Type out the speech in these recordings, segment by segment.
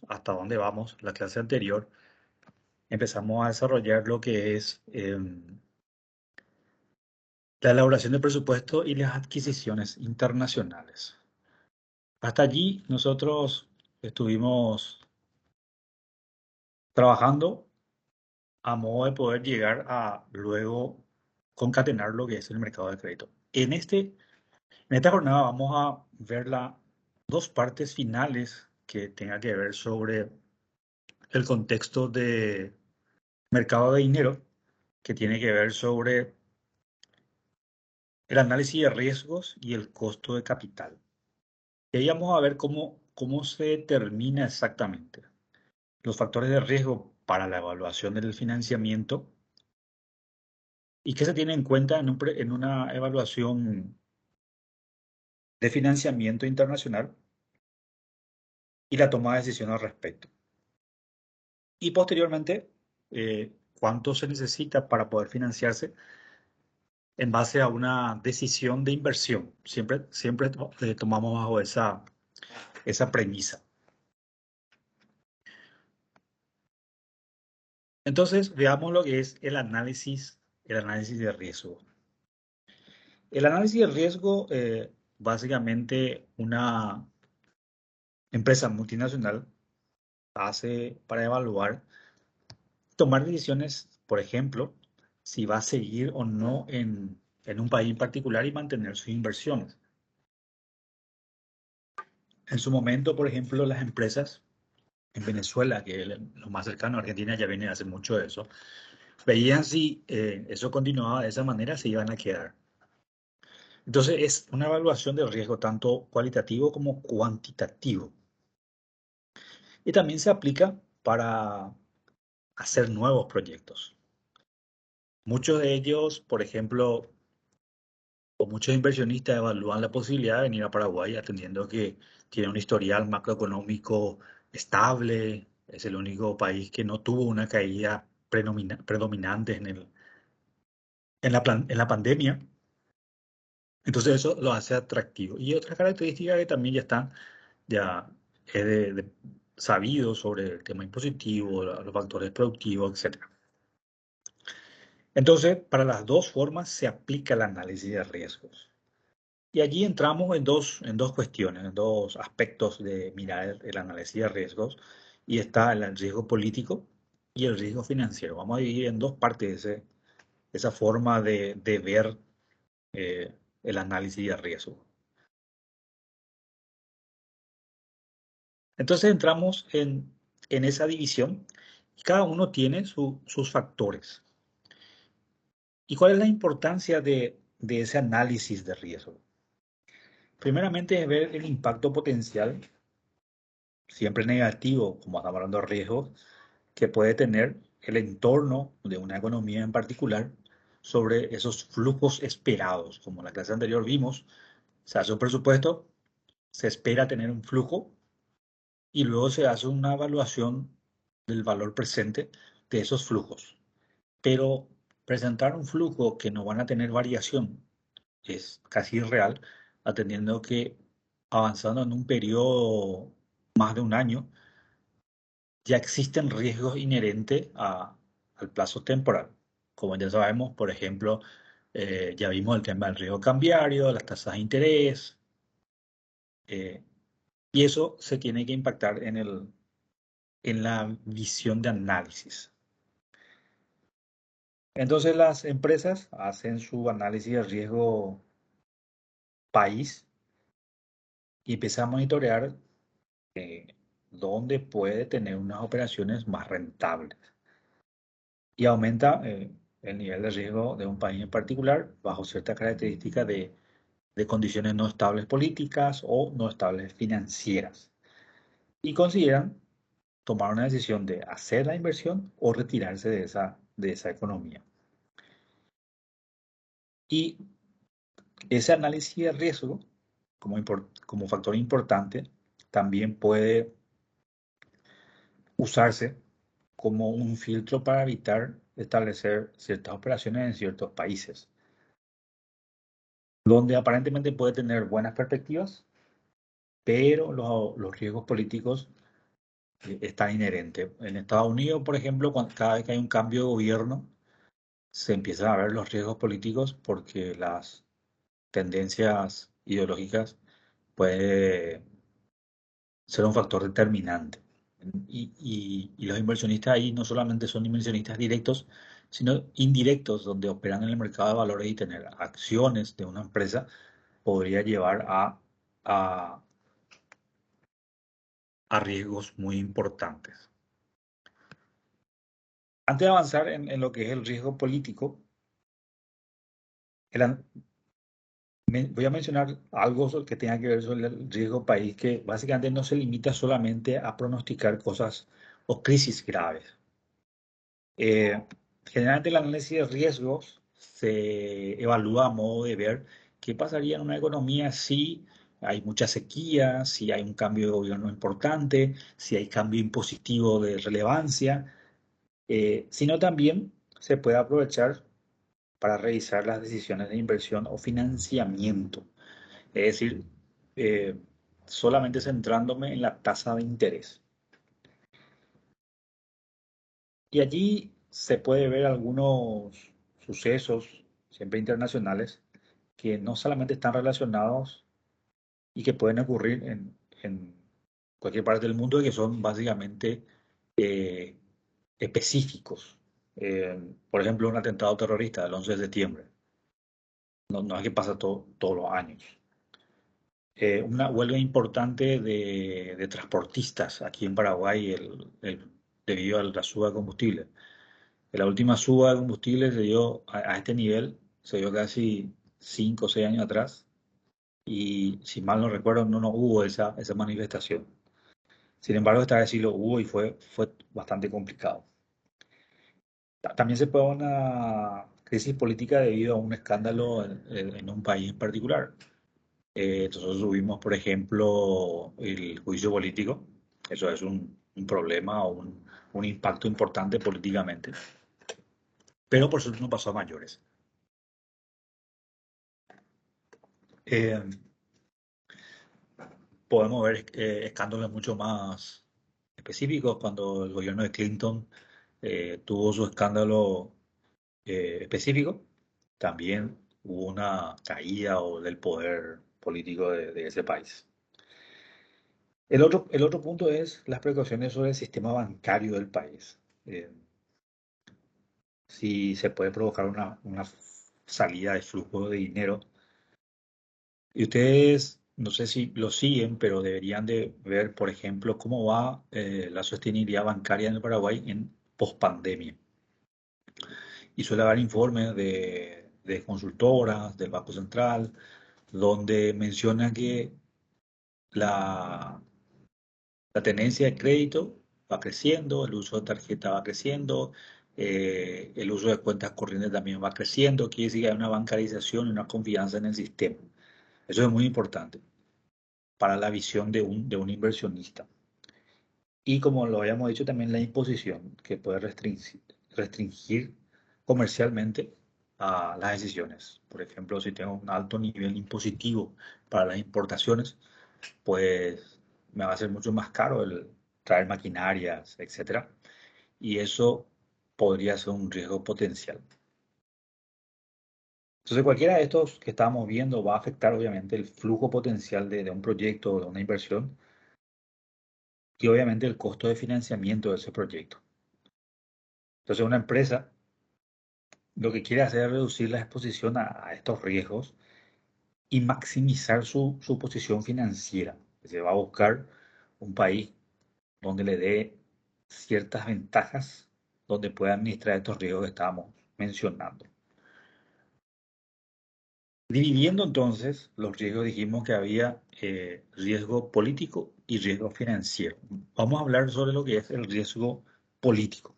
hasta dónde vamos, la clase anterior, empezamos a desarrollar lo que es la elaboración de presupuesto y las adquisiciones internacionales. Hasta allí nosotros estuvimos trabajando a modo de poder llegar a luego concatenar lo que es el mercado de crédito. En esta jornada vamos a ver las dos partes finales que tengan que ver sobre el contexto de mercado de dinero, que tiene que ver sobre el análisis de riesgos y el costo de capital. Y ahí vamos a ver cómo se determina exactamente los factores de riesgo para la evaluación del financiamiento y qué se tiene en cuenta en una evaluación de financiamiento internacional y la toma de decisión al respecto. Y posteriormente, cuánto se necesita para poder financiarse en base a una decisión de inversión. Siempre tomamos bajo esa premisa. Entonces, veamos lo que es el análisis de riesgo. El análisis de riesgo, básicamente una empresa multinacional hace para evaluar, tomar decisiones, por ejemplo, si va a seguir o no en un país en particular y mantener sus inversiones. En su momento, por ejemplo, las empresas en Venezuela, que es lo más cercano a Argentina, ya viene hace mucho de eso, veían si eso continuaba de esa manera, se iban a quedar. Entonces, es una evaluación de riesgo tanto cualitativo como cuantitativo. Y también se aplica para hacer nuevos proyectos. Muchos de ellos, por ejemplo, o muchos inversionistas evalúan la posibilidad de venir a Paraguay atendiendo que tiene un historial macroeconómico estable, es el único país que no tuvo una caída predominante en la pandemia. Entonces eso lo hace atractivo. Y otras características que también ya están, ya es sabido sobre el tema impositivo, los factores productivos, etcétera. Entonces, para las dos formas se aplica el análisis de riesgos. Y allí entramos en dos cuestiones, en dos aspectos de mirar el análisis de riesgos. Y está el riesgo político y el riesgo financiero. Vamos a dividir en dos partes esa forma de ver el análisis de riesgo. Entonces entramos en esa división y cada uno tiene sus factores. ¿Y cuál es la importancia de ese análisis de riesgo? Primeramente es ver el impacto potencial, siempre negativo, como estamos hablando de riesgos, que puede tener el entorno de una economía en particular sobre esos flujos esperados. Como en la clase anterior vimos, se hace un presupuesto, se espera tener un flujo y luego se hace una evaluación del valor presente de esos flujos. Pero presentar un flujo que no van a tener variación es casi irreal, atendiendo que avanzando en un periodo más de un año, ya existen riesgos inherentes al plazo temporal. Como ya sabemos, por ejemplo, ya vimos el tema del riesgo cambiario, las tasas de interés, eh, y eso se tiene que impactar en la visión de análisis. Entonces las empresas hacen su análisis de riesgo país y empiezan a monitorear dónde puede tener unas operaciones más rentables. Y aumenta el nivel de riesgo de un país en particular bajo ciertas características de condiciones no estables políticas o no estables financieras. Y consideran tomar una decisión de hacer la inversión o retirarse de esa economía. Y ese análisis de riesgo, como factor importante, también puede usarse como un filtro para evitar establecer ciertas operaciones en ciertos países, donde aparentemente puede tener buenas perspectivas, pero los riesgos políticos es tan inherente. En Estados Unidos, por ejemplo, cada vez que hay un cambio de gobierno, se empiezan a ver los riesgos políticos porque las tendencias ideológicas puede ser un factor determinante. Y los inversionistas ahí no solamente son inversionistas directos, sino indirectos, donde operan en el mercado de valores y tener acciones de una empresa podría llevar a, a riesgos muy importantes. Antes de avanzar en lo que es el riesgo político, el an- voy a mencionar algo que tenga que ver sobre el riesgo país, que básicamente no se limita solamente a pronosticar cosas o crisis graves. Eh, Generalmente el análisis de riesgos se evalúa a modo de ver qué pasaría en una economía si hay mucha sequía, si hay un cambio de gobierno importante, si hay cambio impositivo de relevancia, sino también se puede aprovechar para revisar las decisiones de inversión o financiamiento. Es decir, eh, solamente centrándome en la tasa de interés. Y allí se puede ver algunos sucesos, siempre internacionales, que no solamente están relacionados y que pueden ocurrir en cualquier parte del mundo y que son básicamente eh, específicos. Por ejemplo, un atentado terrorista del 11 de septiembre. No, no es que pasa todos los años. Una huelga importante de transportistas aquí en Paraguay debido a la suba de combustible. La última suba de combustible se dio a este nivel, se dio casi 5 o 6 años atrás y si mal no recuerdo no hubo esa manifestación. Sin embargo, esta vez sí lo hubo y fue bastante complicado. También se puede dar una crisis política debido a un escándalo en un país en particular. Nosotros tuvimos, por ejemplo, el juicio político. Eso es un problema o un impacto importante políticamente. Pero por suerte no pasó a mayores. Eh, Podemos ver escándalos mucho más específicos cuando el gobierno de Clinton tuvo su escándalo específico. También hubo una caída del poder político de ese país. El otro punto es las precauciones sobre el sistema bancario del país. Eh, si se puede provocar una salida de flujo de dinero. Y ustedes, no sé si lo siguen, pero deberían de ver, por ejemplo, cómo va la sostenibilidad bancaria en el Paraguay en pospandemia. Y suele haber informes de consultoras, del Banco Central, donde menciona que la, la tenencia de crédito va creciendo, el uso de tarjeta va creciendo, el uso de cuentas corrientes también va creciendo, quiere decir que hay una bancarización y una confianza en el sistema. Eso es muy importante para la visión de un inversionista. Y como lo habíamos dicho, también la imposición, que puede restringir comercialmente a las decisiones. Por ejemplo, si tengo un alto nivel impositivo para las importaciones, pues me va a ser mucho más caro el traer maquinarias, etcétera. Y eso podría ser un riesgo potencial. Entonces, cualquiera de estos que estamos viendo va a afectar obviamente el flujo potencial de un proyecto o de una inversión y obviamente el costo de financiamiento de ese proyecto. Entonces, una empresa lo que quiere hacer es reducir la exposición a estos riesgos y maximizar su posición financiera. Se va a buscar un país donde le dé ciertas ventajas, donde pueda administrar estos riesgos que estábamos mencionando. Dividiendo entonces los riesgos, dijimos que había riesgo político y riesgo financiero. Vamos a hablar sobre lo que es el riesgo político.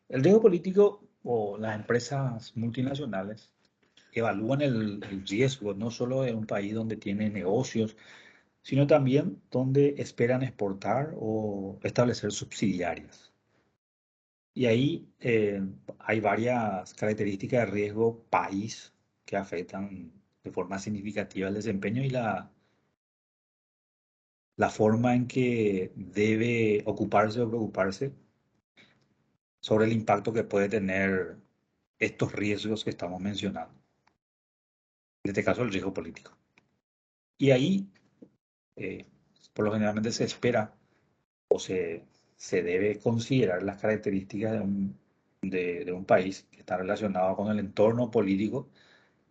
El riesgo político o las empresas multinacionales evalúan el riesgo no solo de un país donde tiene negocios, sino también donde esperan exportar o establecer subsidiarias. Y ahí hay varias características de riesgo país que afectan de forma significativa el desempeño la forma en que debe ocuparse o preocuparse sobre el impacto que puede tener estos riesgos que estamos mencionando, en este caso el riesgo político. Y ahí, eh, por lo generalmente se espera o se debe considerar las características de un país que está relacionado con el entorno político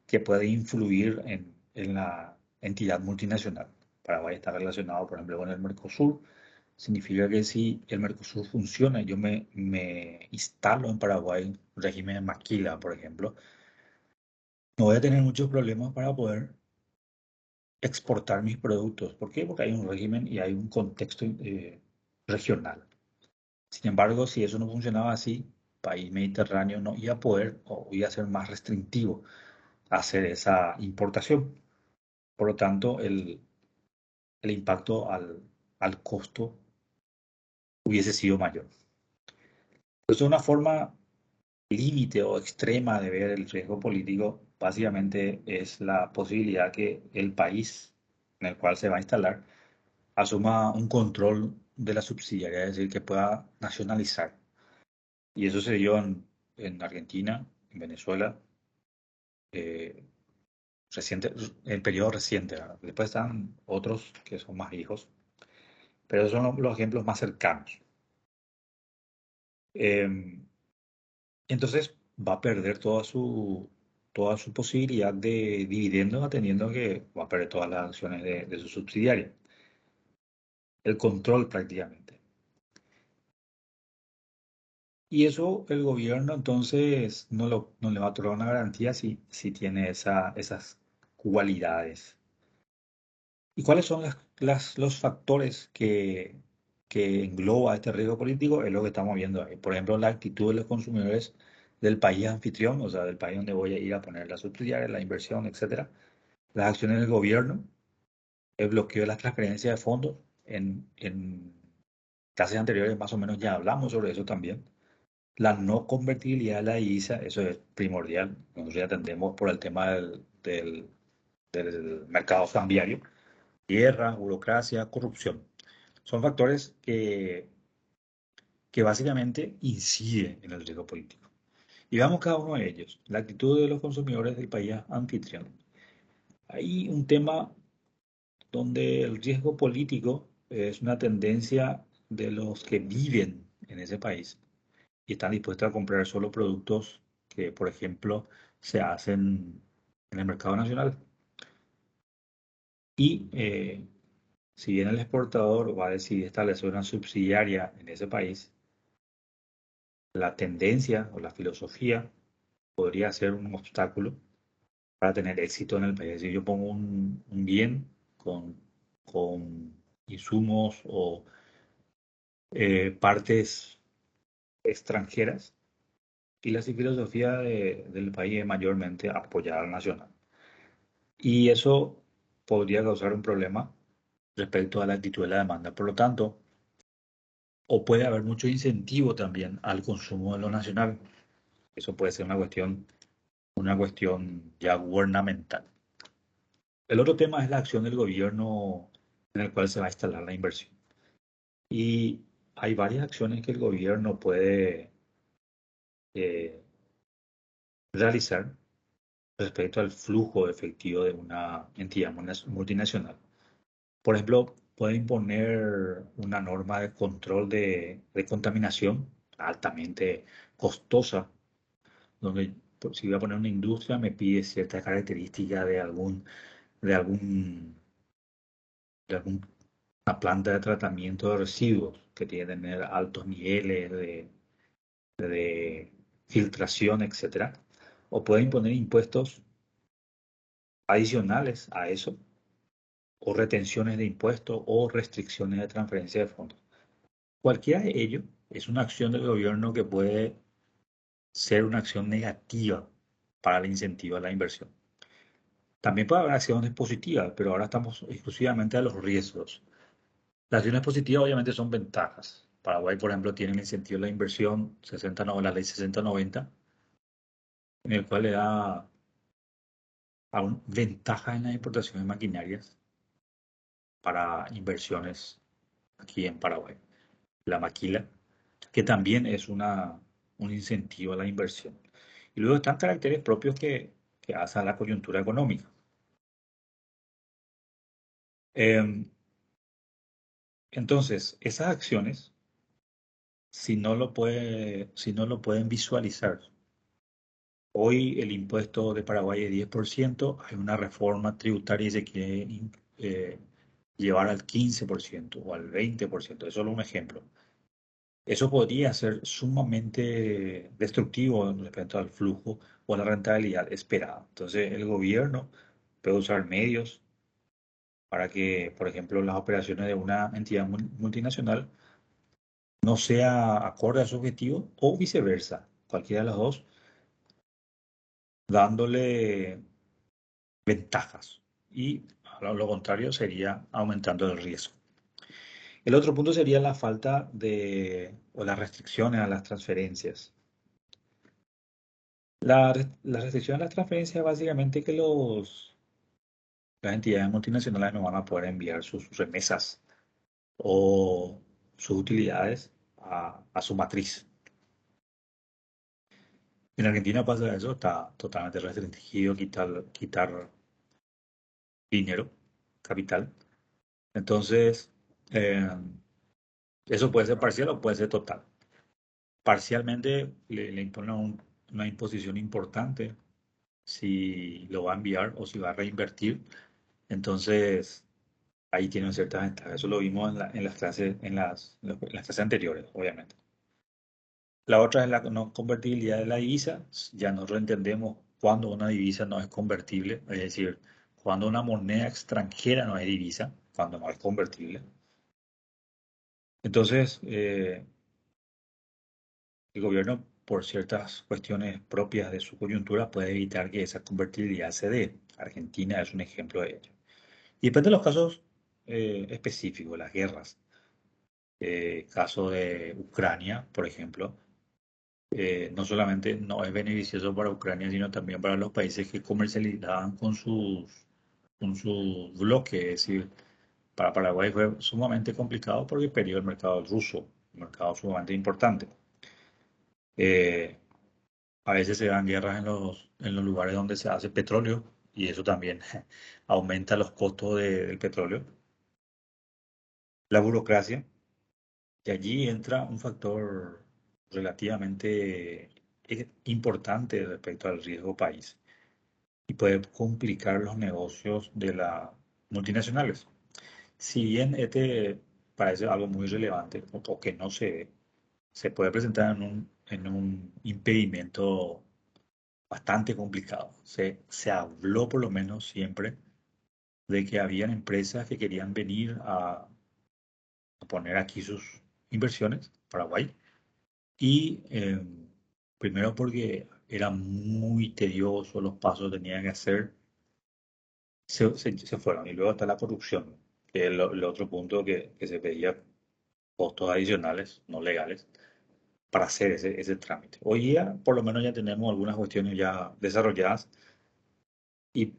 que puede influir en la entidad multinacional. Paraguay está relacionado, por ejemplo, con el Mercosur. Significa que si el Mercosur funciona, yo me instalo en Paraguay, régimen de maquila, por ejemplo, no voy a tener muchos problemas para poder exportar mis productos. ¿Por qué? Porque hay un régimen y hay un contexto regional. Sin embargo, si eso no funcionaba así, país mediterráneo no iba a poder o iba a ser más restrictivo hacer esa importación. Por lo tanto, el impacto al costo hubiese sido mayor. Entonces, una forma límite o extrema de ver el riesgo político básicamente es la posibilidad que el país en el cual se va a instalar asuma un control de la subsidiaria, es decir, que pueda nacionalizar. Y eso se dio en Argentina, en Venezuela, eh, reciente, en periodo reciente, ¿verdad? Después están otros que son más viejos, pero esos son los ejemplos más cercanos. Eh, entonces va a perder toda su posibilidad de dividendos, atendiendo que va a perder todas las acciones de su subsidiaria. El control prácticamente. Y eso el gobierno entonces no le va a otorgar una garantía si tiene esas cualidades. ¿Y cuáles son los factores que engloba este riesgo político? Es lo que estamos viendo ahí. Por ejemplo, la actitud de los consumidores del país anfitrión, o sea, del país donde voy a ir a poner la subsidiaria, la inversión, etcétera. Las acciones del gobierno, el bloqueo de las transferencias de fondos. En clases anteriores más o menos ya hablamos sobre eso también. La no convertibilidad de la divisa, eso es primordial. Nosotros ya atendemos por el tema del mercado cambiario. Guerra, burocracia, corrupción. Son factores que básicamente inciden en el riesgo político. Y veamos cada uno de ellos. La actitud de los consumidores del país anfitrión. Hay un tema donde el riesgo político es una tendencia de los que viven en ese país y están dispuestos a comprar solo productos que, por ejemplo, se hacen en el mercado nacional. Y si bien el exportador va a decidir establecer una subsidiaria en ese país, la tendencia o la filosofía podría ser un obstáculo para tener éxito en el país. Si yo pongo un bien con insumos o partes extranjeras y la filosofía del país es mayormente apoyar al nacional. Y eso podría causar un problema respecto a la actitud de la demanda. Por lo tanto, o puede haber mucho incentivo también al consumo de lo nacional. Eso puede ser una cuestión ya gubernamental. El otro tema es la acción del gobierno en el cual se va a instalar la inversión. Y hay varias acciones que el gobierno puede eh, realizar respecto al flujo efectivo de una entidad multinacional. Por ejemplo, puede imponer una norma de control de contaminación altamente costosa, donde si voy a poner una industria me pide cierta característica de algún, de alguna planta de tratamiento de residuos que tiene que tener altos niveles de filtración, etcétera. O puede imponer impuestos adicionales a eso, o retenciones de impuestos o restricciones de transferencia de fondos. Cualquiera de ello es una acción del gobierno que puede ser una acción negativa para el incentivo a la inversión. También puede haber acciones positivas, pero ahora estamos exclusivamente a los riesgos. Las acciones positivas obviamente son ventajas. Paraguay, por ejemplo, tiene el incentivo a la inversión 60, la ley 60-90, en el cual le da aún ventajas en las importaciones maquinarias para inversiones aquí en Paraguay, la maquila, que también es un incentivo a la inversión. Y luego están caracteres propios que hacen a la coyuntura económica. Em, entonces, esas acciones, si no lo pueden visualizar, hoy el impuesto de Paraguay es 10%, hay una reforma tributaria y se quiere eh, llevar al 15% o al 20%, es solo un ejemplo. Eso podría ser sumamente destructivo respecto al flujo o a la rentabilidad esperada. Entonces, el gobierno puede usar medios para que, por ejemplo, las operaciones de una entidad multinacional no sea acorde a su objetivo o viceversa, cualquiera de las dos, dándole ventajas. Y lo contrario sería aumentando el riesgo. El otro punto sería la falta de o las restricciones a las transferencias. La restricción a las transferencias es básicamente que las entidades multinacionales no van a poder enviar sus remesas o sus utilidades a su matriz. En Argentina pasa eso, está totalmente restringido quitar dinero, capital. Entonces, eh, eso puede ser parcial o puede ser total. Parcialmente le impone una imposición importante si lo va a enviar o si va a reinvertir. Entonces, ahí tienen ciertas ventajas. Eso lo vimos en las clases, en las clases anteriores, obviamente. La otra es la no convertibilidad de la divisa. Ya nosotros entendemos cuándo una divisa no es convertible, es decir, cuando una moneda extranjera no es divisa, cuando no es convertible. Entonces, el gobierno, por ciertas cuestiones propias de su coyuntura, puede evitar que esa convertibilidad se dé. Argentina es un ejemplo de ello. Y depende de los casos específicos, las guerras. Caso de Ucrania, por ejemplo, no solamente no es beneficioso para Ucrania, sino también para los países que comercializaban con sus bloques. Es decir, para Paraguay fue sumamente complicado porque perdió el mercado ruso, un mercado sumamente importante. Eh, a veces se dan guerras en los lugares donde se hace petróleo y eso también aumenta los costos del petróleo. La burocracia, y allí entra un factor relativamente importante respecto al riesgo país y puede complicar los negocios de las multinacionales. Si bien este parece algo muy relevante o que no se puede presentar en un impedimento bastante complicado. Se habló por lo menos siempre de que habían empresas que querían venir a poner aquí sus inversiones, Paraguay, y primero porque era muy tedioso los pasos que tenían que hacer, se fueron. Y luego está la corrupción, que es el otro punto que se pedía costos adicionales, no legales, para hacer ese trámite. Hoy día, por lo menos, ya tenemos algunas cuestiones ya desarrolladas y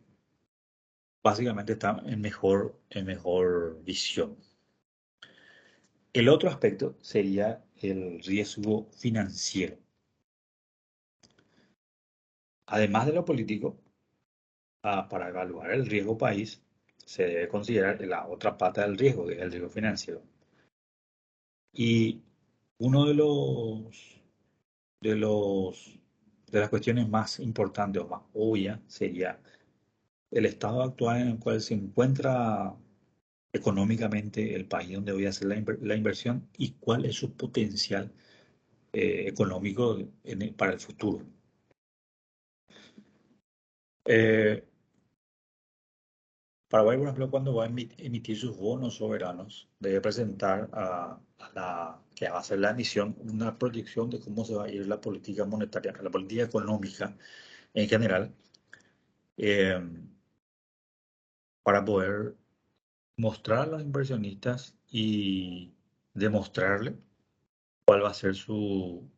básicamente está en mejor visión. El otro aspecto sería el riesgo financiero. Además de lo político, para evaluar el riesgo país, se debe considerar la otra pata del riesgo, que es el riesgo financiero. Y uno de los, de las cuestiones más importantes o más obvias sería el estado actual en el cual se encuentra económicamente el país donde voy a hacer la inversión y cuál es su potencial económico para el futuro. Eh, Paraguay, por ejemplo, cuando va a emitir sus bonos soberanos, debe presentar a la que va a hacer la emisión una proyección de cómo se va a ir la política monetaria, la política económica en general, eh, para poder mostrar a los inversionistas y demostrarle cuál va a ser su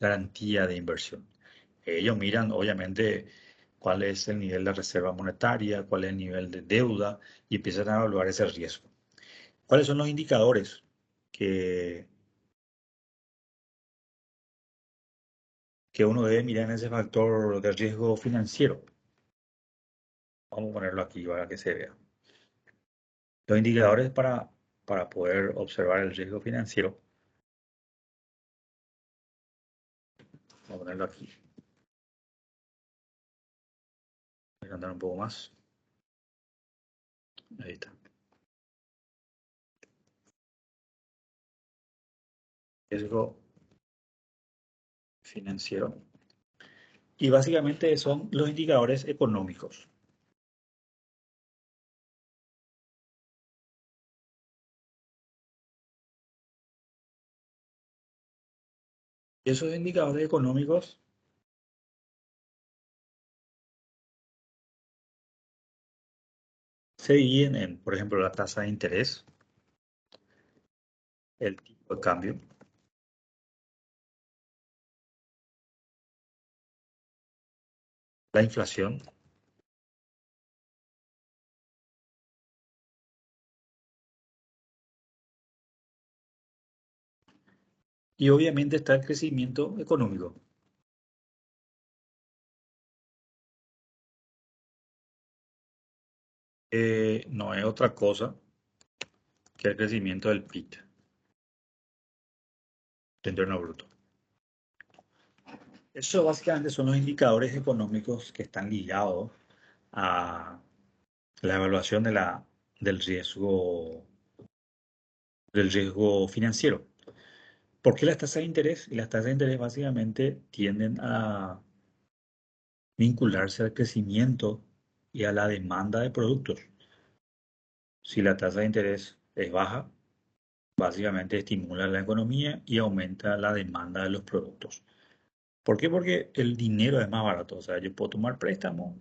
garantía de inversión. Ellos miran, obviamente, cuál es el nivel de reserva monetaria, cuál es el nivel de deuda y empiezan a evaluar ese riesgo. ¿Cuáles son los indicadores que, que uno debe mirar en ese factor de riesgo financiero? Vamos a ponerlo aquí para que se vea. Los indicadores para poder observar el riesgo financiero. Vamos a ponerlo aquí. Voy a andar un poco más. Ahí está. Riesgo financiero. Y básicamente son los indicadores económicos. Esos indicadores económicos se dividen en, por ejemplo, la tasa de interés, el tipo de cambio, la inflación y obviamente está el crecimiento económico. No es otra cosa que el crecimiento del PIB, de Interno Bruto. Eso básicamente son los indicadores económicos que están ligados a la evaluación del riesgo financiero. ¿Por qué las tasas de interés? Y las tasas de interés básicamente tienden a vincularse al crecimiento y a la demanda de productos. Si la tasa de interés es baja, básicamente estimula la economía y aumenta la demanda de los productos. ¿Por qué? Porque el dinero es más barato. O sea, yo puedo tomar préstamo,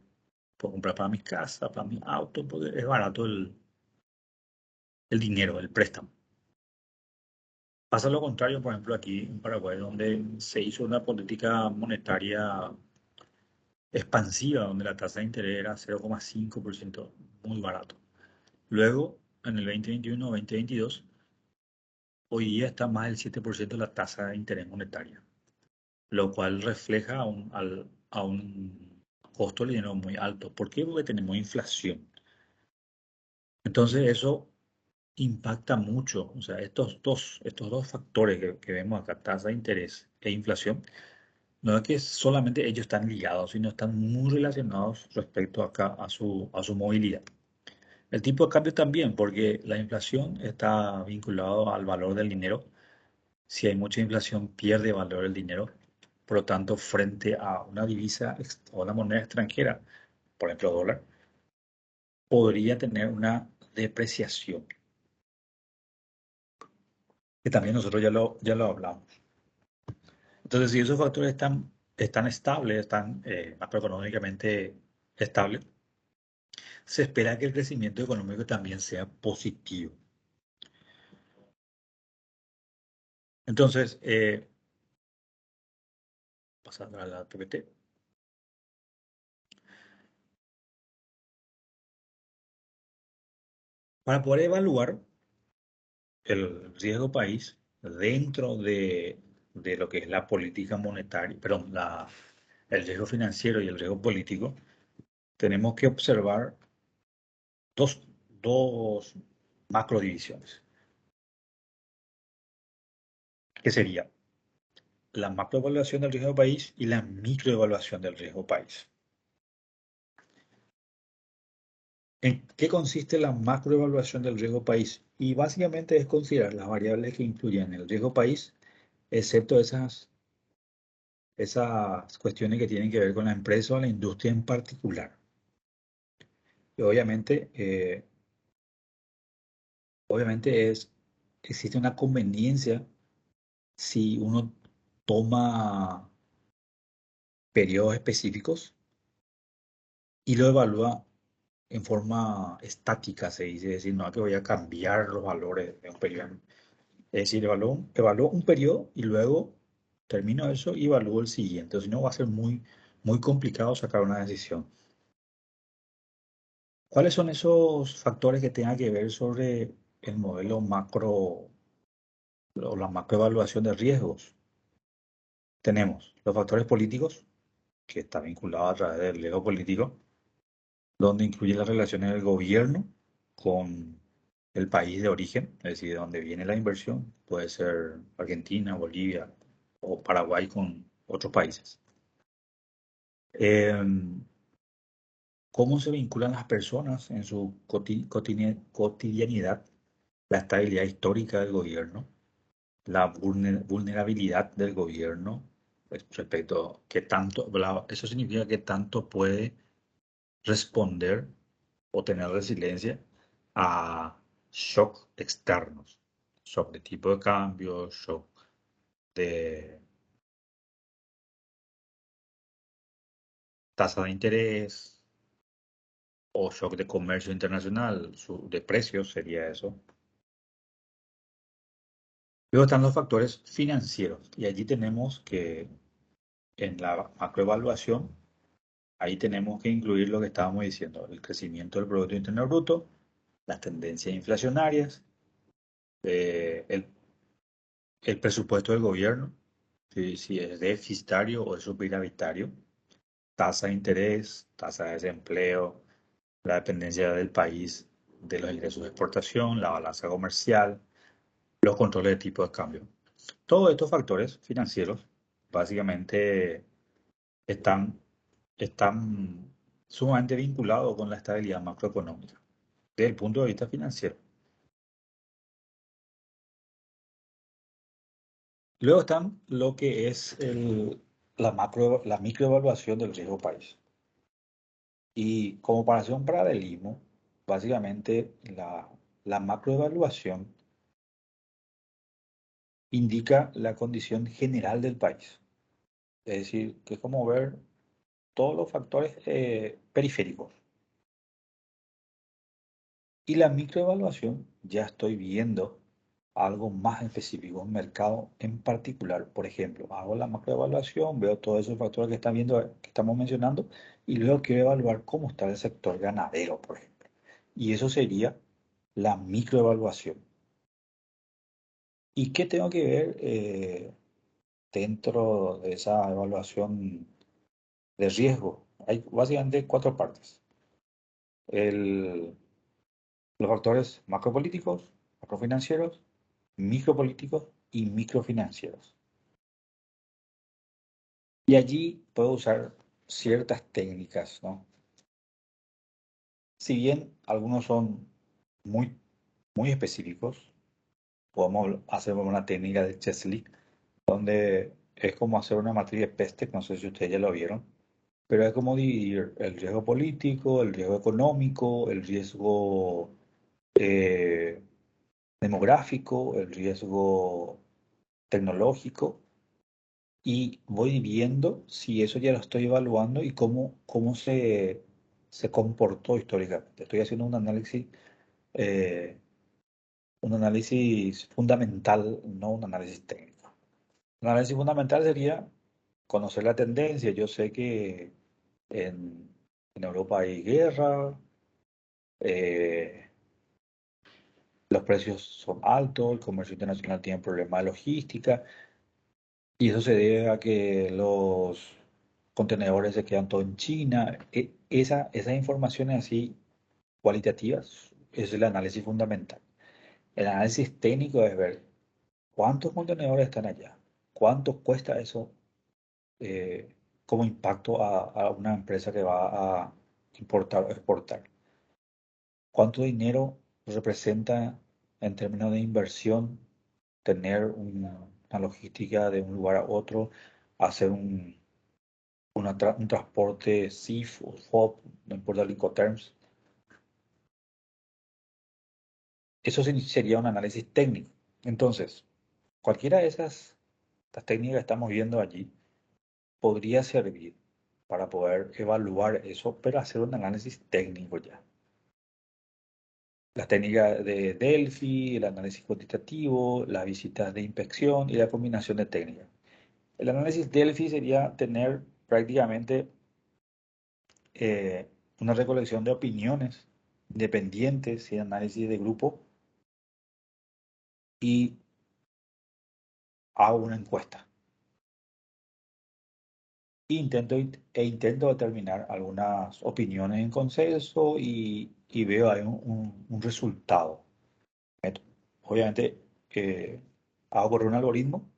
puedo comprar para mi casa, para mi auto, porque es barato el dinero, el préstamo. Pasa lo contrario, por ejemplo, aquí en Paraguay, donde se hizo una política monetaria expansiva, donde la tasa de interés era 0,5%, muy barato. Luego, en el 2021-2022, hoy día está más del 7% la tasa de interés monetaria, lo cual refleja a un costo de dinero muy alto. ¿Por qué? Porque tenemos inflación. Entonces, eso impacta mucho. O sea, estos dos factores que vemos acá, tasa de interés e inflación, no es que solamente ellos están ligados, sino están muy relacionados respecto acá a su movilidad. El tipo de cambio también, porque la inflación está vinculado al valor del dinero. Si hay mucha inflación, pierde valor el dinero. Por lo tanto, frente a una divisa o una moneda extranjera, por ejemplo dólar, podría tener una depreciación, que también nosotros ya lo hablamos. Entonces, si esos factores están estables, están macroeconómicamente estables, se espera que el crecimiento económico también sea positivo. Entonces, pasando a la PPT, para poder evaluar el riesgo país dentro de lo que es la política monetaria, perdón, el riesgo financiero y el riesgo político, tenemos que observar dos macrodivisiones, que sería la macroevaluación del riesgo país y la microevaluación del riesgo país. ¿En qué consiste la macroevaluación del riesgo país? Y básicamente es considerar las variables que incluyen el riesgo país, excepto esas cuestiones que tienen que ver con la empresa o la industria en particular. Y obviamente existe una conveniencia si uno toma periodos específicos y lo evalúa en forma estática, se dice, es decir, no es que voy a cambiar los valores de un periodo. Es decir, evalúo un periodo y luego termino eso y evalúo el siguiente. Si no, va a ser muy, muy complicado sacar una decisión. ¿Cuáles son esos factores que tengan que ver sobre el modelo macro o la macroevaluación de riesgos. Tenemos los factores políticos, que está vinculado a través del riesgo político, donde incluye las relaciones del gobierno con el país de origen, es decir, de donde viene la inversión, puede ser Argentina, Bolivia o Paraguay con otros países. Em, ¿Cómo se vinculan las personas en su cotidianidad? La estabilidad histórica del gobierno, la vulnerabilidad del gobierno respecto a qué tanto, eso significa que tanto puede responder o tener resiliencia a shock externos, shock de tipo de cambio, shock de tasa de interés o shock de comercio internacional, de precios sería eso. Luego están los factores financieros y allí tenemos que en la macroevaluación, ahí tenemos que incluir lo que estábamos diciendo, el crecimiento del Producto Interno Bruto, las tendencias inflacionarias, el presupuesto del gobierno, si es deficitario o es superavitario, tasa de interés, tasa de desempleo, la dependencia del país de los ingresos de exportación, la balanza comercial, los controles de tipo de cambio. Todos estos factores financieros básicamente están, están sumamente vinculados con la estabilidad macroeconómica desde el punto de vista financiero. Luego están lo que es la microevaluación del riesgo país. Y como para hacer un paralelismo, básicamente la macroevaluación indica la condición general del país. Es decir, que es como ver todos los factores periféricos. Y la microevaluación ya estoy viendo algo más específico, un mercado en particular. Por ejemplo, hago la macroevaluación, veo todos esos factores que están viendo, que estamos mencionando, y luego quiero evaluar cómo está el sector ganadero, por ejemplo. Y eso sería la microevaluación. ¿Y qué tengo que ver dentro de esa evaluación de riesgo? Hay básicamente cuatro partes. El, los factores macropolíticos, macrofinancieros, micropolíticos y microfinancieros. Y allí puedo usar ciertas técnicas, ¿no? Si bien algunos son muy, muy específicos, podemos hacer una técnica de Chesley, donde es como hacer una matriz de Pestec, no sé si ustedes ya lo vieron, pero es como dividir el riesgo político, el riesgo económico, el riesgo eh, demográfico, el riesgo tecnológico, y voy viendo si eso ya lo estoy evaluando y cómo se comportó históricamente. Estoy haciendo eh, un análisis fundamental, no un análisis técnico. Un análisis fundamental sería conocer la tendencia. Yo sé que en Europa hay guerra, eh, los precios son altos, el comercio internacional tiene problemas de logística y eso se debe a que los contenedores se quedan todo en China. Esas informaciones así cualitativas es el análisis fundamental. El análisis técnico es ver cuántos contenedores están allá, cuánto cuesta eso como impacto a una empresa que va a importar o exportar. ¿Cuánto dinero representa en términos de inversión tener una logística de un lugar a otro, hacer un transporte SIF o FOB, no importa el Incoterms? Eso sería un análisis técnico. Entonces, cualquiera de estas técnicas que estamos viendo allí podría servir para poder evaluar eso, pero hacer un análisis técnico ya. Las técnicas de Delphi, el análisis cuantitativo, las visitas de inspección y la combinación de técnicas. El análisis Delphi sería tener prácticamente una recolección de opiniones independientes y análisis de grupo y hago una encuesta. Intento determinar algunas opiniones en consenso y veo ahí un resultado. Obviamente, hago correr un algoritmo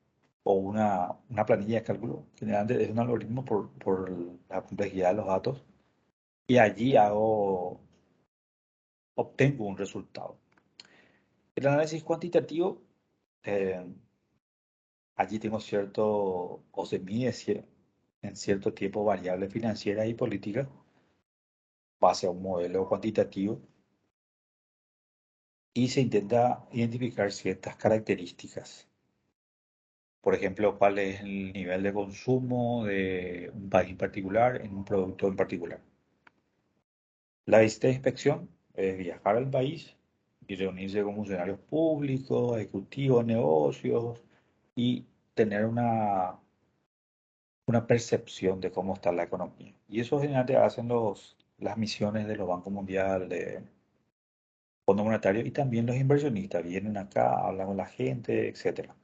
o una planilla de cálculo. Generalmente es un algoritmo por la complejidad de los datos. Y allí obtengo un resultado. El análisis cuantitativo, eh, allí tengo o se mide en cierto tiempo variables financieras y políticas base a un modelo cuantitativo y se intenta identificar ciertas características. Por ejemplo, cuál es el nivel de consumo de un país en particular en un producto en particular. La visita de inspección es viajar al país y reunirse con funcionarios públicos, ejecutivos, negocios y tener una percepción de cómo está la economía. Y eso generalmente hacen las misiones de los Bancos Mundial, de Fondo Monetario y también los inversionistas. Vienen acá, hablan con la gente, etcétera.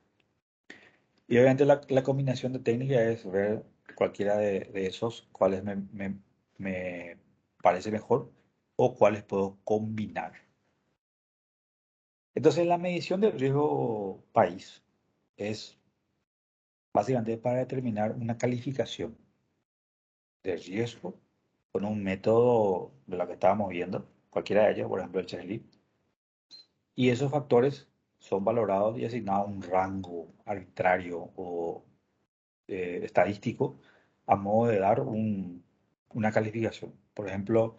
Y obviamente la combinación de técnicas es ver cualquiera de esos, cuáles me parece mejor o cuáles puedo combinar. Entonces, la medición del riesgo país es básicamente para determinar una calificación de riesgo con un método de lo que estábamos viendo, cualquiera de ellos, por ejemplo, el CHESLI, y esos factores son valorados y asignados a un rango arbitrario o estadístico a modo de dar una calificación. Por ejemplo,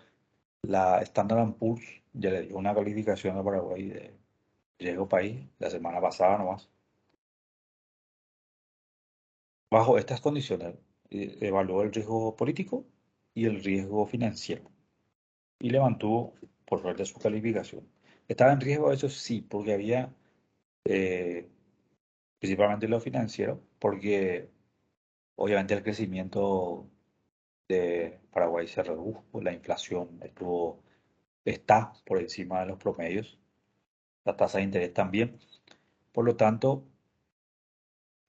la Standard Poor's ya le dio una calificación a Paraguay de riesgo país la semana pasada nomás. Bajo estas condiciones, evaluó el riesgo político y el riesgo financiero y le mantuvo, por suerte, su calificación. ¿Estaba en riesgo? Eso sí, porque había, eh, principalmente lo financiero, porque obviamente el crecimiento de Paraguay se redujo, la inflación está por encima de los promedios, la tasa de interés también, por lo tanto,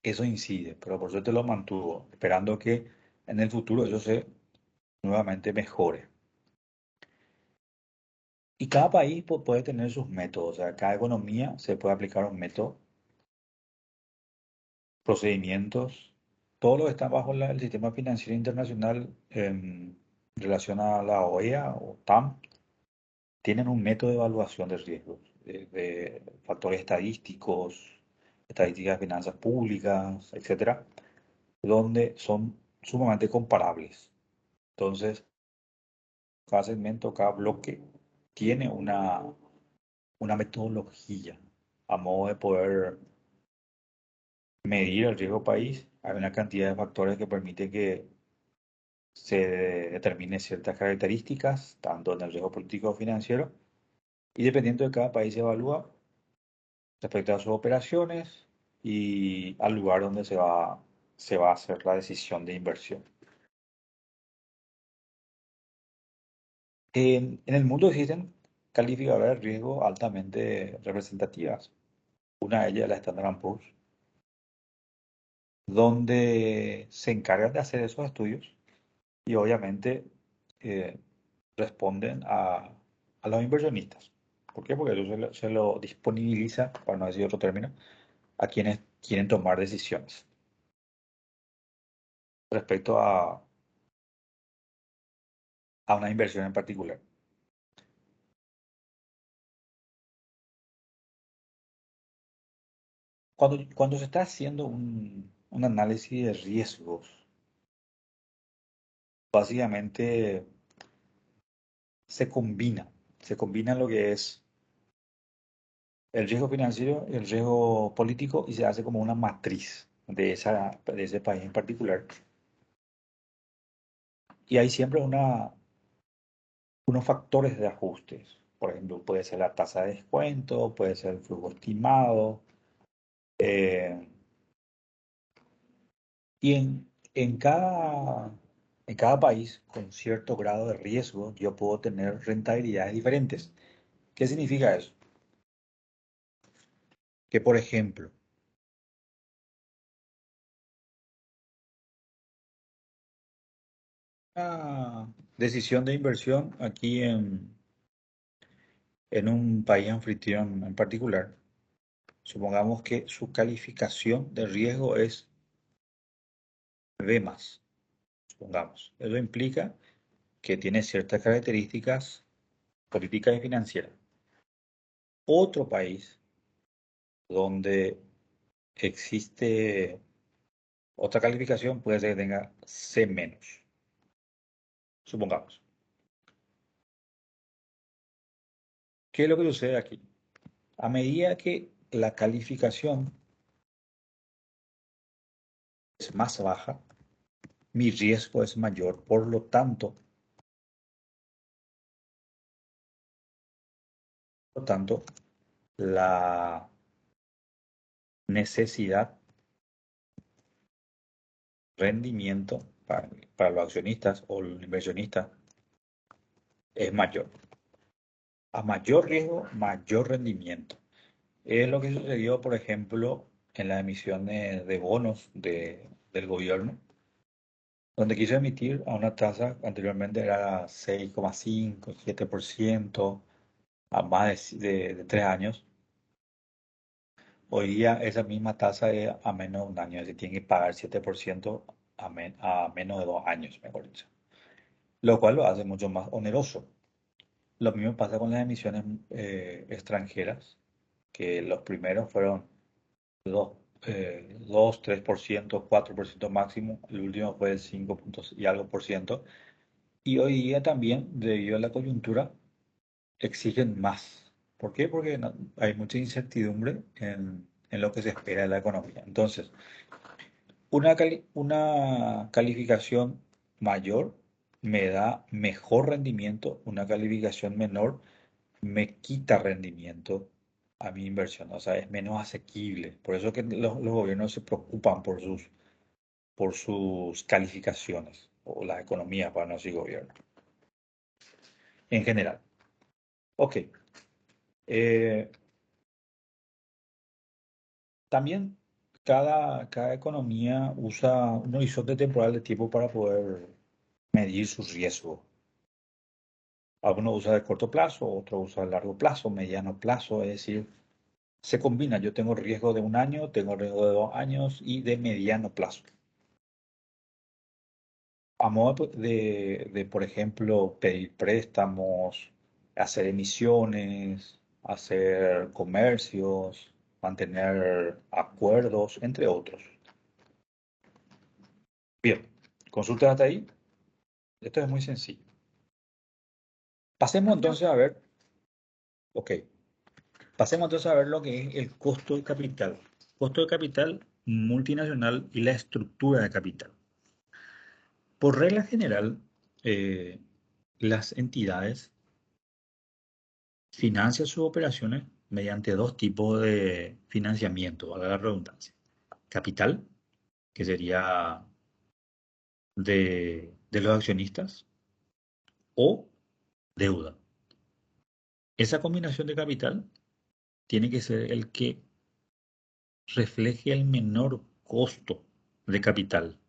eso incide, pero por suerte lo mantuvo, esperando que en el futuro eso se nuevamente mejore. Y cada país puede tener sus métodos, o sea, cada economía se puede aplicar un método, procedimientos, todo lo que está bajo el sistema financiero internacional en relación a la OEA o TAM, tienen un método de evaluación de riesgos, de factores estadísticos, estadísticas de finanzas públicas, etcétera, donde son sumamente comparables. Entonces, cada segmento, cada bloque tiene una metodología a modo de poder medir el riesgo país. Hay una cantidad de factores que permite que se determine ciertas características, tanto en el riesgo político o financiero, y dependiendo de cada país se evalúa respecto a sus operaciones y al lugar donde se va a hacer la decisión de inversión. En el mundo existen calificadoras de riesgo altamente representativas. Una de ellas es la Standard Poor's, donde se encargan de hacer esos estudios y obviamente eh, responden a los inversionistas. ¿Por qué? Porque eso se lo disponibiliza, para no decir otro término, a quienes quieren tomar decisiones respecto a una inversión en particular. Cuando se está haciendo un análisis de riesgos, básicamente se combina lo que es el riesgo financiero, el riesgo político y se hace como una matriz de ese país en particular. Y hay siempre unos factores de ajustes. Por ejemplo, puede ser la tasa de descuento, puede ser el flujo estimado. eh, y en cada país, con cierto grado de riesgo, yo puedo tener rentabilidades diferentes. ¿Qué significa eso? que, por ejemplo, una decisión de inversión aquí en un país anfitrión en particular, supongamos que su calificación de riesgo es B+, supongamos. Eso implica que tiene ciertas características políticas y financieras. Otro país donde existe otra calificación puede ser que tenga C-, supongamos. ¿Qué es lo que sucede aquí? A medida que la calificación es más baja, mi riesgo es mayor, por lo tanto, la necesidad, rendimiento para los accionistas o los inversionistas es mayor. A mayor riesgo, mayor rendimiento. Es lo que sucedió, por ejemplo, en las emisiones de bonos del gobierno, donde quiso emitir a una tasa, anteriormente era 6,5, 7%, a más de 3 años. Hoy día esa misma tasa es a menos de un año, es decir, tiene que pagar 7% a menos de 2 años, mejor dicho. Lo cual lo hace mucho más oneroso. Lo mismo pasa con las emisiones extranjeras, que los primeros fueron 2, 3%, 4% máximo, el último fue 5 puntos y algo por ciento. Y hoy día también, debido a la coyuntura, exigen más. ¿Por qué? Porque hay mucha incertidumbre en lo que se espera de la economía. Entonces, una calificación mayor me da mejor rendimiento, una calificación menor me quita rendimiento a mi inversión, o sea, es menos asequible. Por eso que los gobiernos se preocupan por sus calificaciones, o las economías, para no decir gobierno, en general. Ok. eh, También cada economía usa un horizonte temporal de tiempo para poder medir su riesgo. Algunos usan de corto plazo, otros usan de largo plazo, mediano plazo, es decir, se combina. Yo tengo riesgo de un año, tengo riesgo de 2 años y de mediano plazo. A modo por ejemplo, pedir préstamos, hacer emisiones, hacer comercios, mantener acuerdos, entre otros. Bien, consulta hasta ahí. Esto es muy sencillo. Pasemos entonces a ver, ok, pasemos entonces a ver lo que es el costo de capital. Costo de capital multinacional y la estructura de capital. Por regla general, eh, las entidades financian sus operaciones mediante dos tipos de financiamiento, valga la redundancia. Capital, que sería de los accionistas, o deuda. Esa combinación de capital tiene que ser el que refleje el menor costo de capital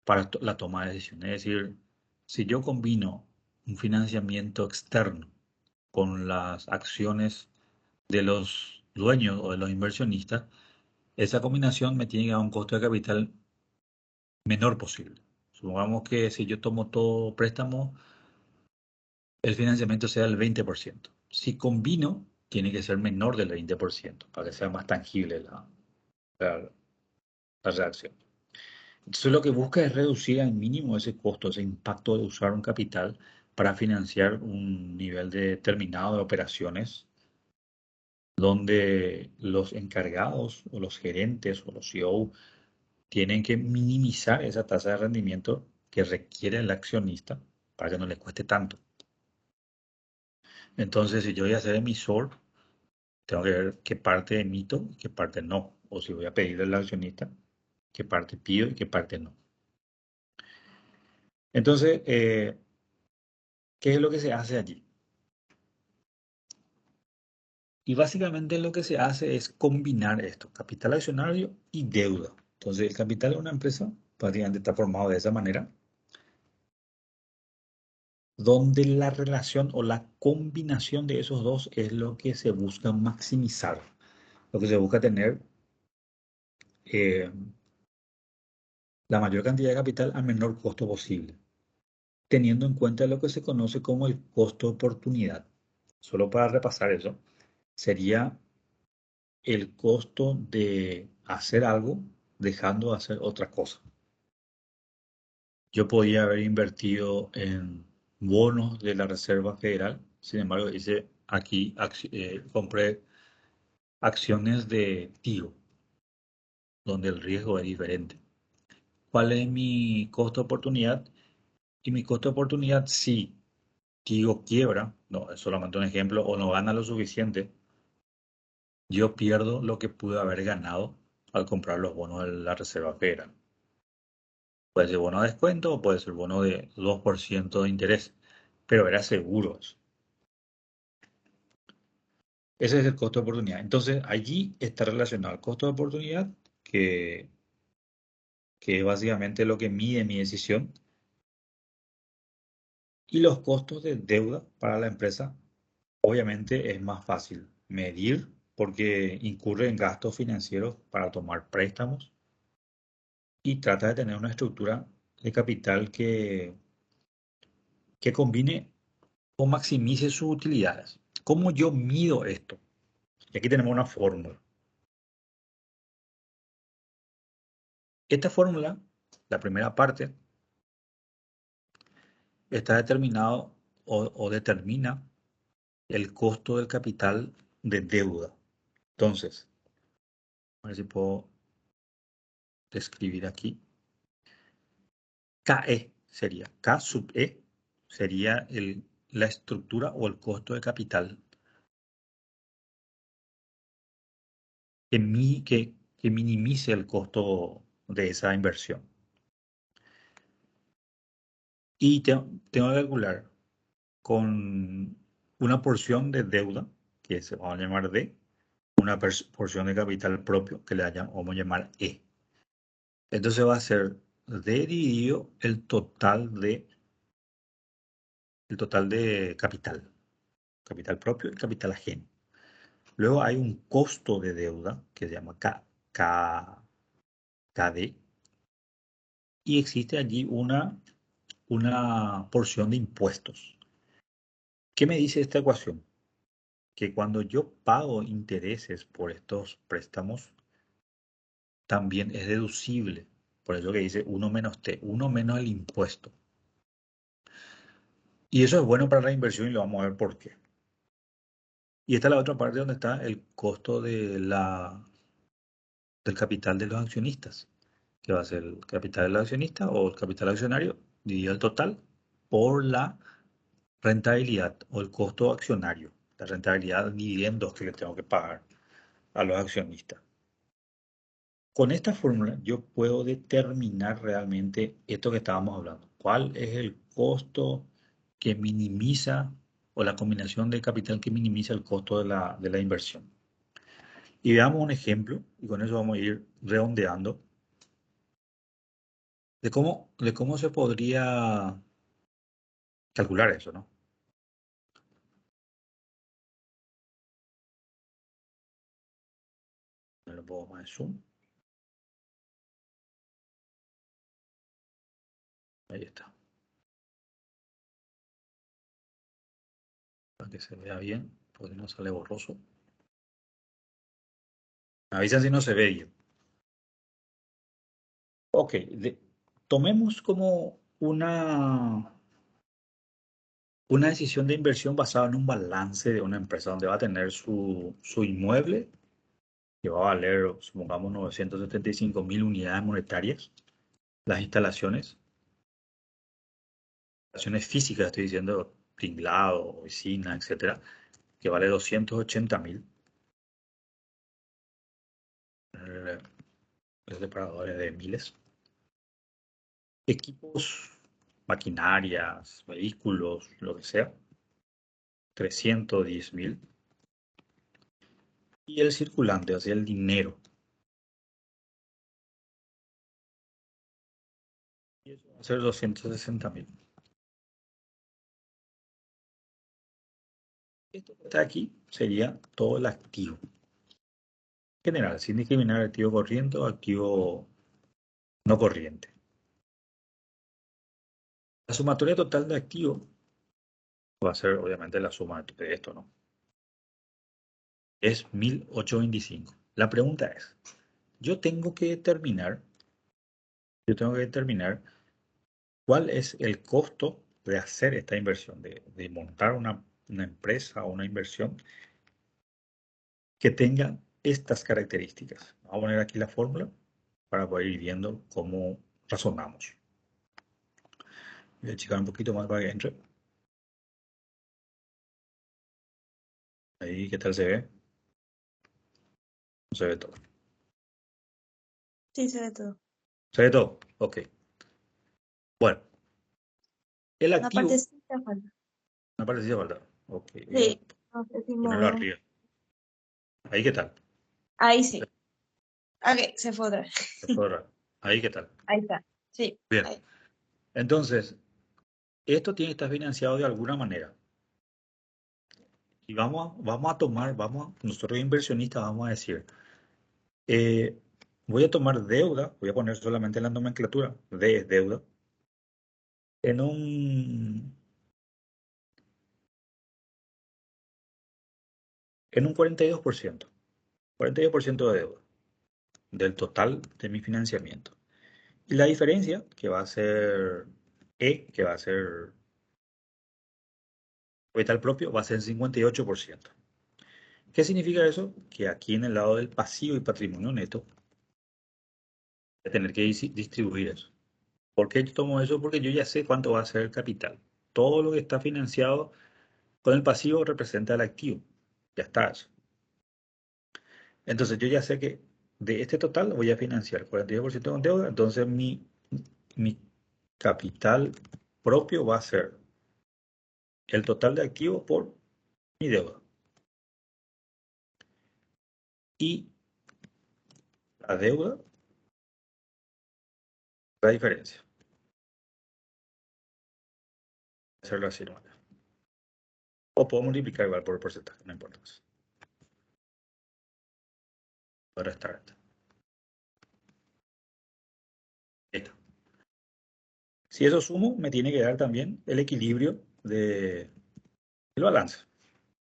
para la toma de decisiones. Es decir, si yo combino un financiamiento externo con las acciones de los dueños o de los inversionistas, esa combinación me tiene que dar un costo de capital menor posible. Supongamos que si yo tomo todo préstamo, el financiamiento sea el 20%. Si combino, tiene que ser menor del 20% para que sea más tangible la, la reacción. Entonces lo que busca es reducir al mínimo ese costo, ese impacto de usar un capital para financiar un nivel determinado de operaciones donde los encargados o los gerentes o los CEO tienen que minimizar esa tasa de rendimiento que requiere el accionista para que no le cueste tanto. Entonces, si yo voy a ser emisor, tengo que ver qué parte emito y qué parte no. O si voy a pedirle al accionista, qué parte pido y qué parte no. Entonces, ¿qué es lo que se hace allí? Y básicamente lo que se hace es combinar esto, capital accionario y deuda. Entonces, el capital de una empresa prácticamente está formado de esa manera, donde la relación o la combinación de esos dos es lo que se busca maximizar, lo que se busca tener eh, la mayor cantidad de capital al menor costo posible, teniendo en cuenta lo que se conoce como el costo de oportunidad. Solo para repasar eso, sería el costo de hacer algo dejando de hacer otra cosa. Yo podía haber invertido en bonos de la Reserva Federal, sin embargo, hice aquí, compré acciones de Tigo, donde el riesgo es diferente. ¿Cuál es mi costo de oportunidad? Y mi costo de oportunidad, si Tigo quiebra, no, es solamente un ejemplo, o no gana lo suficiente, yo pierdo lo que pude haber ganado al comprar los bonos de la Reserva Federal. Puede ser bono de descuento o puede ser bono de 2% de interés, pero era seguro eso. Ese es el costo de oportunidad. Entonces, allí está relacionado el costo de oportunidad, que, que es básicamente lo que mide mi decisión, y los costos de deuda para la empresa. Obviamente es más fácil medir porque incurre en gastos financieros para tomar préstamos y trata de tener una estructura de capital que combine o maximice sus utilidades. ¿Cómo yo mido esto? Y aquí tenemos una fórmula. Esta fórmula, la primera parte, está determinado o determina el costo del capital de deuda. Entonces, a ver si puedo describir aquí. KE sería, K sub E sería la estructura o el costo de capital que minimice el costo de esa inversión. Y tengo que calcular con una porción de deuda, que se va a llamar D, una porción de capital propio, que vamos a llamar E. Entonces va a ser D dividido el total de capital propio y capital ajeno. Luego hay un costo de deuda que se llama KD, y existe allí una porción de impuestos. ¿Qué me dice esta ecuación? Que cuando yo pago intereses por estos préstamos, también es deducible. Por eso que dice uno menos T, uno menos el impuesto. Y eso es bueno para la inversión y lo vamos a ver por qué. Y esta es la otra parte donde está el costo del capital de los accionistas, que va a ser el capital del accionista o el capital accionario dividido el total por la rentabilidad o el costo accionario, la rentabilidad dividendos que le tengo que pagar a los accionistas. Con esta fórmula yo puedo determinar realmente esto que estábamos hablando. ¿Cuál es el costo que minimiza o la combinación de capital que minimiza el costo de la inversión? Y veamos un ejemplo, y con eso vamos a ir redondeando, de cómo se podría calcular eso, ¿no? Le pongo más zoom, ahí está, para que se vea bien, porque no sale borroso. Me avisan si no se ve bien. Ok, tomemos como una decisión de inversión basada en un balance de una empresa donde va a tener su inmueble, que va a valer, supongamos, 975.000 unidades monetarias, las instalaciones físicas, estoy diciendo, tinglado, oficina, etcétera, que vale 280.000, los separadores de miles, equipos, maquinarias, vehículos, lo que sea, 310.000, Y el circulante, o sea, el dinero. Y eso va a ser 260.000. Esto que está aquí sería todo el activo general, sin discriminar activo corriente o activo no corriente. La sumatoria total de activos va a ser obviamente la suma de esto, ¿no? Es 1825. La pregunta es, yo tengo que determinar, yo tengo que determinar cuál es el costo de hacer esta inversión, de montar una empresa o una inversión que tenga estas características. Vamos a poner aquí la fórmula para poder ir viendo cómo razonamos. Voy a checar un poquito más para que entre. Ahí, ¿qué tal se ve? No se ve todo. Sí, se ve todo. ¿Se ve todo? Ok. Bueno, el Una activo, partecita falta. me parecía faltar. Ok, voy a Sí, no sé si ponerlo movemos. arriba. Ahí, ¿qué tal? Ahí sí. Ok, se fue otra vez. Se fue raro. Ahí, ¿qué tal? Ahí está. Sí, Bien. ahí. Entonces, esto tiene que estar financiado de alguna manera. Y vamos a tomar, nosotros inversionistas vamos a decir, eh, voy a tomar deuda, voy a poner solamente la nomenclatura de deuda, en un 42%. 42% de deuda del total de mi financiamiento. Y la diferencia, que va a ser que va a ser capital propio, va a ser el 58%. ¿Qué significa eso? Que aquí en el lado del pasivo y patrimonio neto, voy a tener que distribuir eso. ¿Por qué yo tomo eso? Porque yo ya sé cuánto va a ser el capital. Todo lo que está financiado con el pasivo representa el activo. Ya está eso. Entonces yo ya sé que de este total voy a financiar 42% con deuda, entonces mi capital propio va a ser el total de activos por mi deuda. Y la deuda, la diferencia. Hacerlo así, ¿no? O puedo multiplicar igual por el porcentaje, no importa. Para estar. Ahí está. Si eso sumo, me tiene que dar también el equilibrio del balance.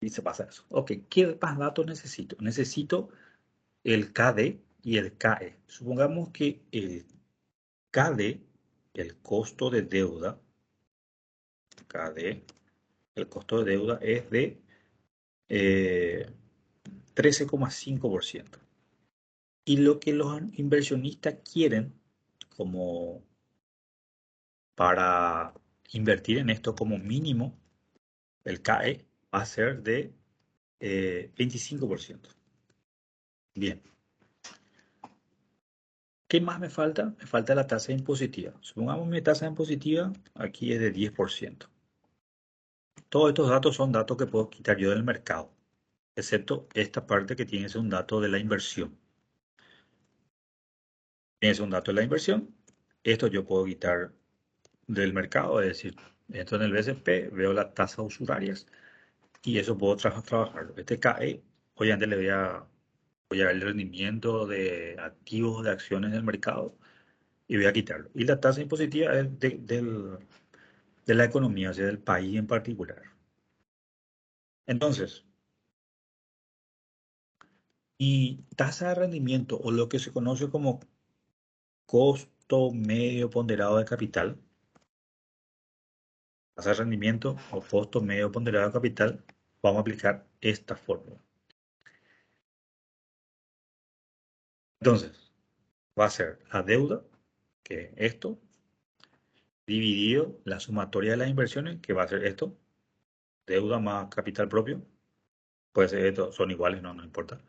Y se pasa eso. Ok, ¿qué más datos necesito? Necesito el KD y el KE. Supongamos que el KD, el costo de deuda, KD, el costo de deuda es de 13,5%. Y lo que los inversionistas quieren como para invertir en esto como mínimo, el CAE va a ser de 25%. Bien. ¿Qué más me falta? Me falta la tasa impositiva. Supongamos mi tasa impositiva aquí es de 10%. Todos estos datos son datos que puedo quitar yo del mercado, excepto esta parte que tiene que ser un dato de la inversión. Tiene que ser un dato de la inversión. Esto yo puedo quitar del mercado, es decir, entro en el BCP, veo las tasas usurarias y eso puedo trabajar. Este CAE, obviamente voy a ver el rendimiento de activos, de acciones del mercado y voy a quitarlo. Y la tasa impositiva es de la economía, o sea, del país en particular. Entonces, y tasa de rendimiento o lo que se conoce como costo medio ponderado de capital, tasa de rendimiento o costo medio ponderado de capital, vamos a aplicar esta fórmula. Entonces, va a ser la deuda, que es esto, dividido la sumatoria de las inversiones, que va a ser esto, deuda más capital propio, puede ser esto, son iguales, no importa,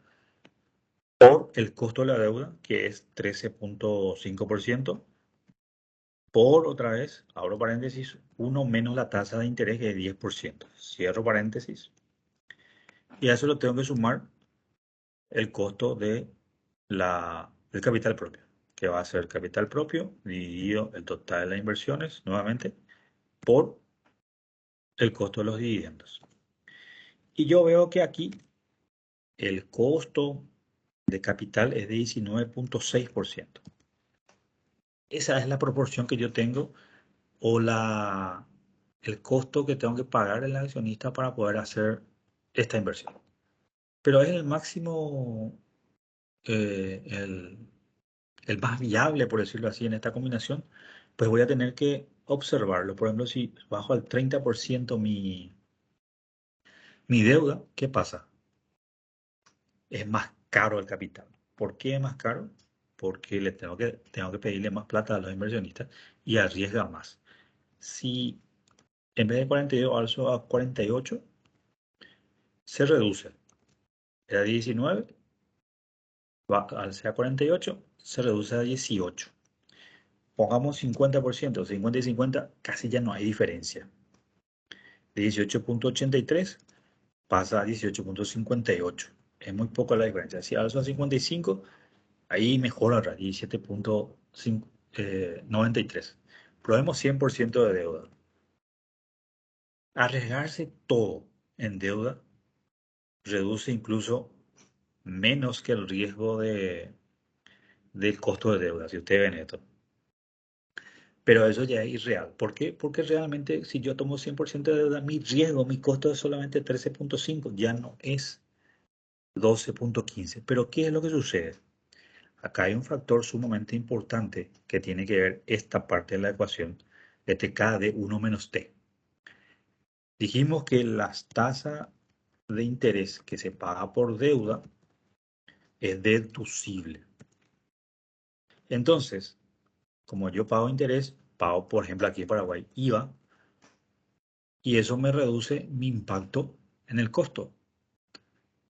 por el costo de la deuda, que es 13,5%, por otra vez, abro paréntesis, 1 menos la tasa de interés, que es 10%, cierro paréntesis, y a eso lo tengo que sumar el costo del capital propio, que va a ser capital propio dividido el total de las inversiones, nuevamente, por el costo de los dividendos. Y yo veo que aquí el costo de capital es de 19.6%. Esa es la proporción que yo tengo o el costo que tengo que pagar el accionista para poder hacer esta inversión. Pero es el máximo, eh, el, el más viable, por decirlo así, en esta combinación, pues voy a tener que observarlo. Por ejemplo, si bajo al 30% mi deuda, ¿qué pasa? Es más caro el capital. ¿Por qué es más caro? Porque tengo que pedirle más plata a los inversionistas y arriesga más. Si en vez de 42 alzo a 48, se reduce. Era 19, alza a 48, se reduce a 18. Pongamos 50%, 50 y 50, casi ya no hay diferencia. De 18.83 pasa a 18.58. Es muy poco la diferencia. Si alzo a 55, ahí mejora a 17.93. Probemos 100% de deuda. Arriesgarse todo en deuda reduce incluso menos que el riesgo del costo de deuda, si ustedes ven esto. Pero eso ya es irreal. ¿Por qué? Porque realmente si yo tomo 100% de deuda, mi riesgo, mi costo es solamente 13.5, ya no es 12.15. Pero ¿qué es lo que sucede? Acá hay un factor sumamente importante que tiene que ver esta parte de la ecuación, este K de 1 menos T. Dijimos que la tasa de interés que se paga por deuda es deducible. Entonces, como yo pago interés, pago, por ejemplo, aquí en Paraguay, IVA, y eso me reduce mi impacto en el costo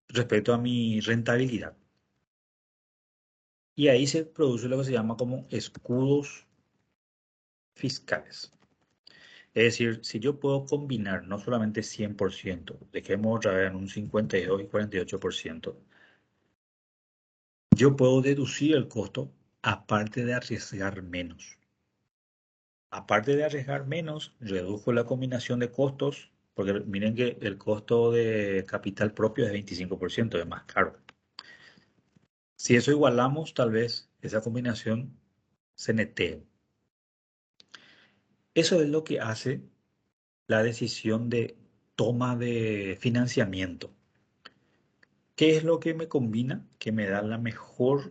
respecto a mi rentabilidad. Y ahí se produce lo que se llama como escudos fiscales. Es decir, si yo puedo combinar no solamente 100%, dejemos otra vez en un 52 y 48%, yo puedo deducir el costo aparte de arriesgar menos. Aparte de arriesgar menos, reduzco la combinación de costos, porque miren que el costo de capital propio es 25%, es más caro. Si eso igualamos, tal vez esa combinación se netee. Eso es lo que hace la decisión de toma de financiamiento. ¿Qué es lo que me combina? Que me da la mejor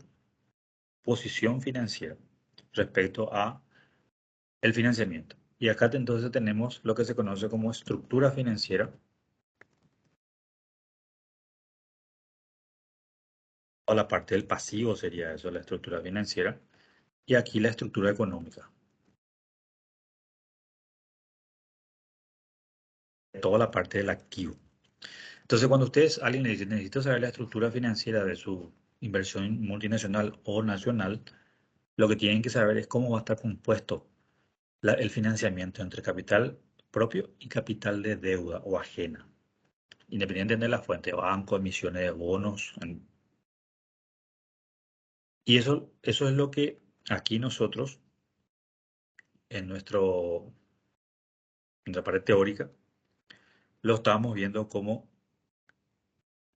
posición financiera respecto a el financiamiento. Y acá entonces tenemos lo que se conoce como estructura financiera, o la parte del pasivo sería eso, la estructura financiera, y aquí la estructura económica, toda la parte del activo. Entonces, cuando ustedes, alguien le dice, necesito saber la estructura financiera de su inversión multinacional o nacional, lo que tienen que saber es cómo va a estar compuesto el financiamiento entre capital propio y capital de deuda o ajena, independientemente de la fuente, banco, emisiones de bonos. Y eso es lo que aquí nosotros, en nuestra parte teórica, lo estábamos viendo como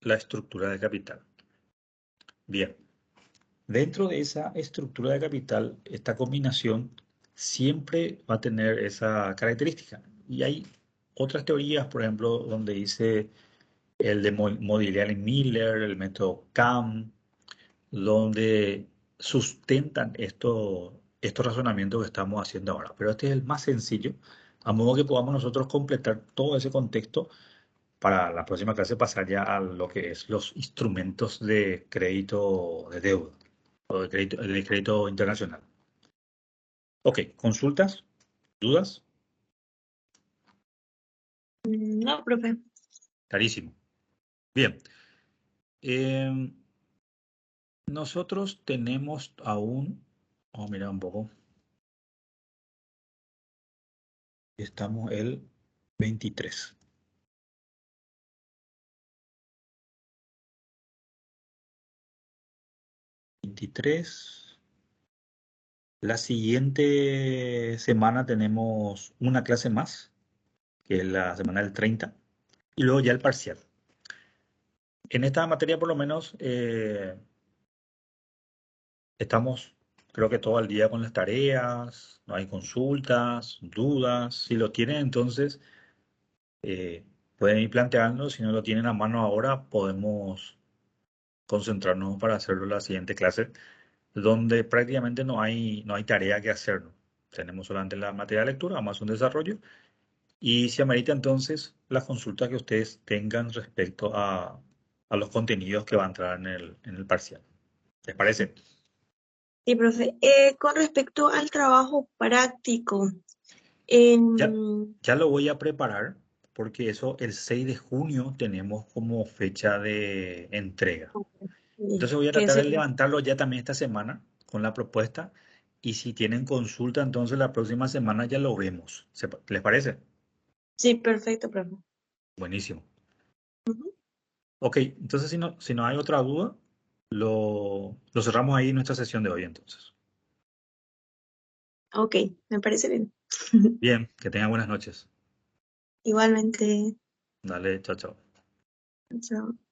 la estructura de capital. Bien, dentro de esa estructura de capital, esta combinación siempre va a tener esa característica. Y hay otras teorías, por ejemplo, donde dice el de Modigliani Miller, el método CAM, donde sustentan estos razonamientos que estamos haciendo ahora. Pero este es el más sencillo, a modo que podamos nosotros completar todo ese contexto para la próxima clase pasar ya a lo que es los instrumentos de crédito de deuda o de crédito internacional. Ok, consultas, dudas, No, profe. clarísimo. Bien, em, nosotros tenemos aún, vamos a mirar un poco, estamos el 23. 23. La siguiente semana tenemos una clase más, que es la semana del 30, y luego ya el parcial. En esta materia por lo menos estamos, creo que todo el día con las tareas, no hay consultas, dudas. Si lo tienen, entonces pueden ir planteando. Si no lo tienen a mano ahora, podemos concentrarnos para hacerlo la siguiente clase, donde prácticamente no hay tarea que hacer, ¿no? Tenemos solamente la materia de lectura, más un desarrollo, y se amerita entonces las consultas que ustedes tengan respecto a los contenidos que va a entrar en el parcial. ¿Les parece? Sí, profe. Con respecto al trabajo práctico, Ya, en, ya lo voy a preparar porque eso el 6 de junio tenemos como fecha de entrega. Entonces voy a que tratar de sería, levantarlo ya también esta semana con la propuesta y si tienen consulta, entonces la próxima semana ya lo vemos. ¿Les parece? sí, perfecto, profe. Buenísimo. Ujú. Ok, entonces si no hay otra duda, lo cerramos ahí en nuestra sesión de hoy entonces. Ok, me parece bien. Bien, que tengan buenas noches. Igualmente, Dale, chao, chao. chao.